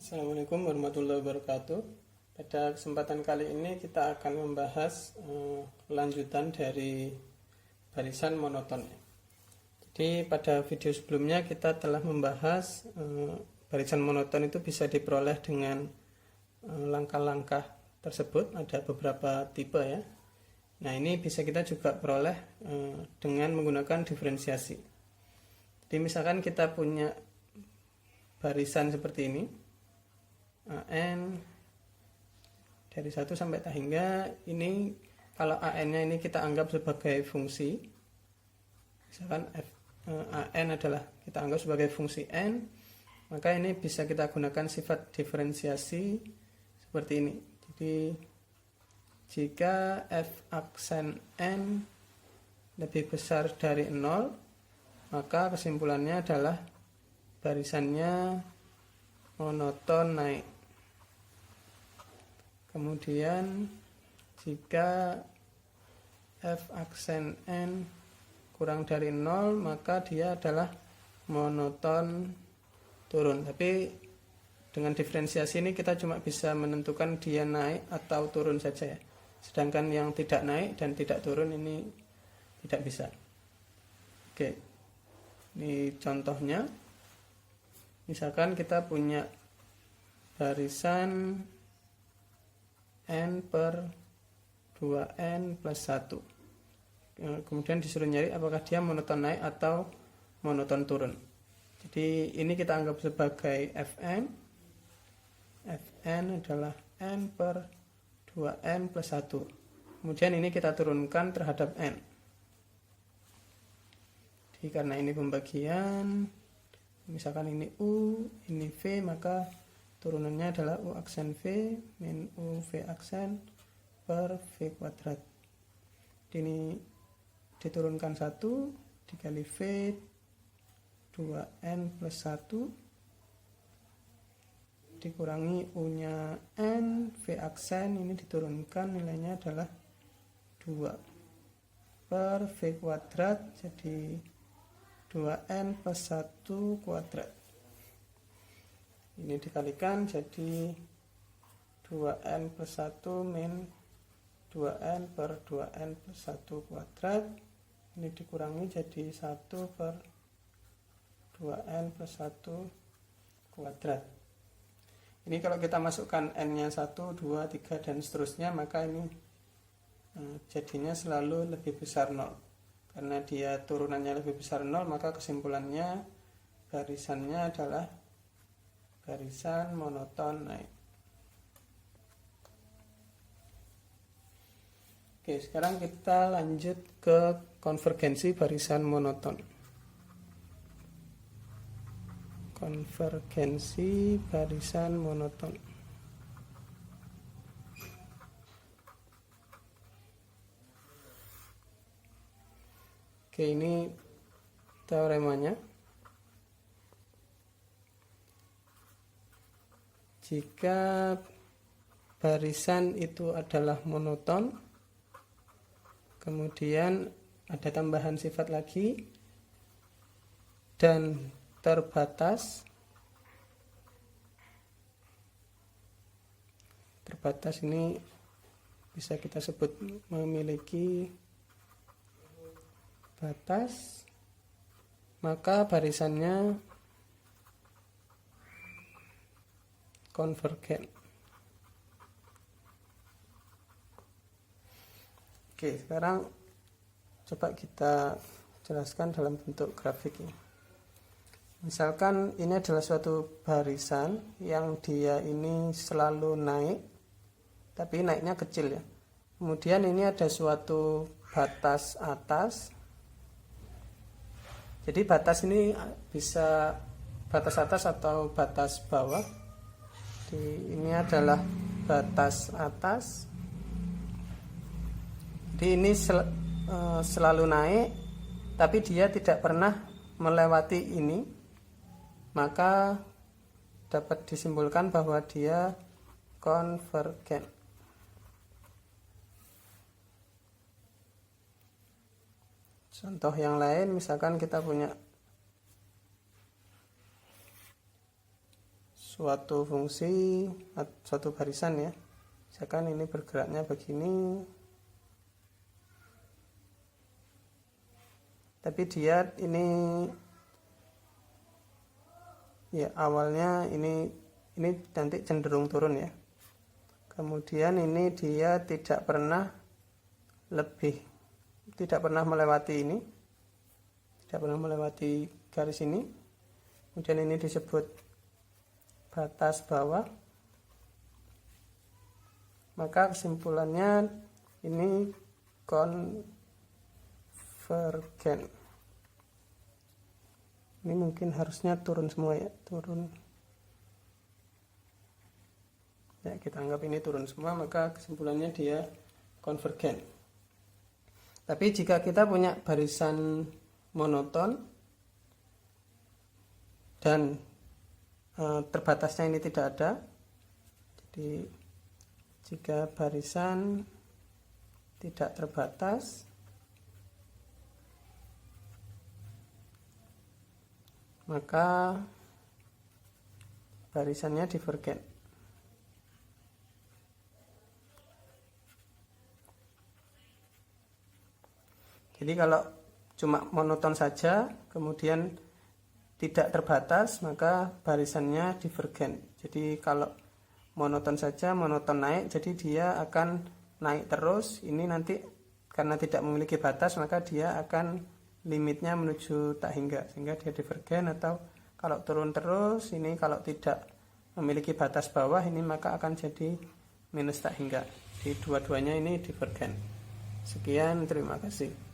Assalamualaikum warahmatullahi wabarakatuh. Pada kesempatan kali ini kita akan membahas lanjutan dari barisan monoton. Jadi pada video sebelumnya kita telah membahas barisan monoton itu bisa diperoleh dengan langkah-langkah tersebut. Ada beberapa tipe ya. Nah, ini bisa kita juga peroleh dengan menggunakan diferensiasi. Jadi misalkan kita punya barisan seperti ini, AN dari 1 sampai tak hingga. Ini kalau AN-nya ini kita anggap sebagai fungsi, misalkan AN adalah kita anggap sebagai fungsi N, maka ini bisa kita gunakan sifat diferensiasi seperti ini. Jadi jika f aksen N lebih besar dari 0, maka kesimpulannya adalah barisannya monoton naik. Kemudian jika f aksen N kurang dari 0, maka dia adalah monoton turun. Tapi dengan diferensiasi ini kita cuma bisa menentukan dia naik atau turun saja ya. Sedangkan yang tidak naik dan tidak turun ini tidak bisa. Oke, ini contohnya. Misalkan kita punya barisan N per 2N plus 1. Kemudian disuruh nyari apakah dia monoton naik atau monoton turun. Jadi ini kita anggap sebagai Fn. Fn adalah N per 2N plus 1. Kemudian ini kita turunkan terhadap N. Jadi karena ini pembagian, misalkan ini U, ini V, maka turunannya adalah U aksen V min U V aksen per V kuadrat. Ini diturunkan 1 dikali V 2N plus 1 dikurangi U nya N, V aksen ini diturunkan, nilainya adalah 2 per V kuadrat, jadi 2N plus 1 kuadrat. Ini dikalikan jadi 2N plus 1 min 2N per 2N plus 1 kuadrat. Ini dikurangi jadi 1 per 2N plus 1 kuadrat. Ini kalau kita masukkan N-nya 1, 2, 3 dan seterusnya, maka ini jadinya selalu lebih besar 0. Karena dia turunannya lebih besar 0, maka kesimpulannya barisannya adalah barisan monoton naik. Oke, sekarang kita lanjut ke konvergensi barisan monoton. Konvergensi barisan monoton. Oke, ini teoremanya. Jika barisan itu adalah monoton, kemudian ada tambahan sifat lagi, dan terbatas. Terbatas ini bisa kita sebut memiliki batas, maka barisannya konvergen. Oke, sekarang coba kita jelaskan dalam bentuk grafik ini. Misalkan ini adalah suatu barisan yang dia ini selalu naik, tapi naiknya kecil ya. Kemudian ini ada suatu batas atas. Jadi batas ini bisa batas atas atau batas bawah. Ini adalah batas atas. Jadi ini selalu naik, tapi dia tidak pernah melewati ini, maka dapat disimpulkan bahwa dia konvergen. Contoh yang lain, misalkan kita punya suatu fungsi, suatu barisan ya. Misalkan ini bergeraknya begini, tapi dia ini ya awalnya ini nanti cenderung turun ya. Kemudian ini dia tidak pernah melewati ini, tidak pernah melewati garis ini. Kemudian ini disebut batas bawah. Maka kesimpulannya ini konvergen. Ini mungkin harusnya turun semua ya, turun. Ya, kita anggap ini turun semua, maka kesimpulannya dia konvergen. Tapi jika kita punya barisan monoton dan terbatasnya ini tidak ada, jadi jika barisan tidak terbatas, maka barisannya divergen. Jadi kalau cuma monoton saja, kemudian tidak terbatas, maka barisannya divergen. Jadi kalau monoton saja, monoton naik, jadi dia akan naik terus. Ini nanti karena tidak memiliki batas, maka dia akan limitnya menuju tak hingga, sehingga dia divergen. Atau kalau turun terus, ini kalau tidak memiliki batas bawah, ini maka akan jadi minus tak hingga. Jadi dua-duanya ini divergen. Sekian, terima kasih.